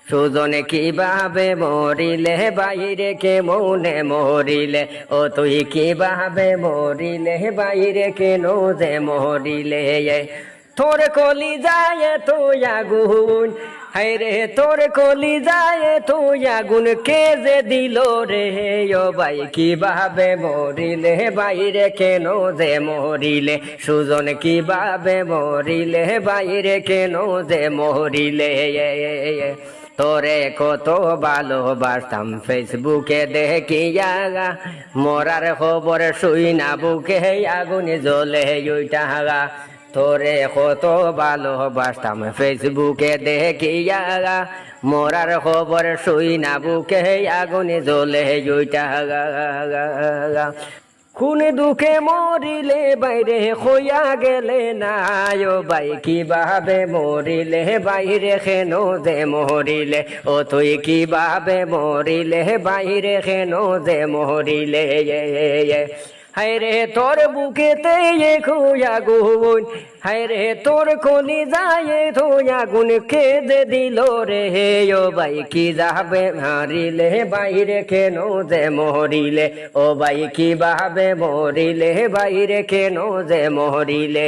সুজনে কিভাবে মরিলে বাইরে কে মনে মরিলে ও তুই কিভাবে মরিলে বাইরে কেন যে মরিলে তোর কলি যায় তুই আগুন হায়রে তোর কলি যায় তুই আগুন কে যে দিল রে ও ভাই কিভাবে মরিলে বাইরে কেন যে মরিলে সুজন কিভাবে মরিলে বাইরে কেন যে মরিলে তোরে কত ভালোবাসতাম ফেসবুকে দেখিয়া মরার খবর শুই না বুকে আগুনে জ্বলে ওইটা তোরে কত ভালোবাসতাম ফেসবুকে দেখিয়া মরার খবর শুই না বুকে আগুনে জ্বলে ওইটা কোন দুঃখে মরিলে বাইরে হইয়া গেলে না ও ভাই কিভাবে মরিলে বাইরে কেন যে মরিলে ও তুই কিভাবে মরিলে বাইরে কেন যে মরিলে হায়রে তোর বুকেতে খুয়া গুন হায়রে তোর কলি যায় ধোয়া গুন কে যে দিল রে ও ভাই কি যাবে মারিলে বাইরে কেন যে মরিলে ও ভাই কিভাবে মরিলে বাইরে কেন যে মরিলে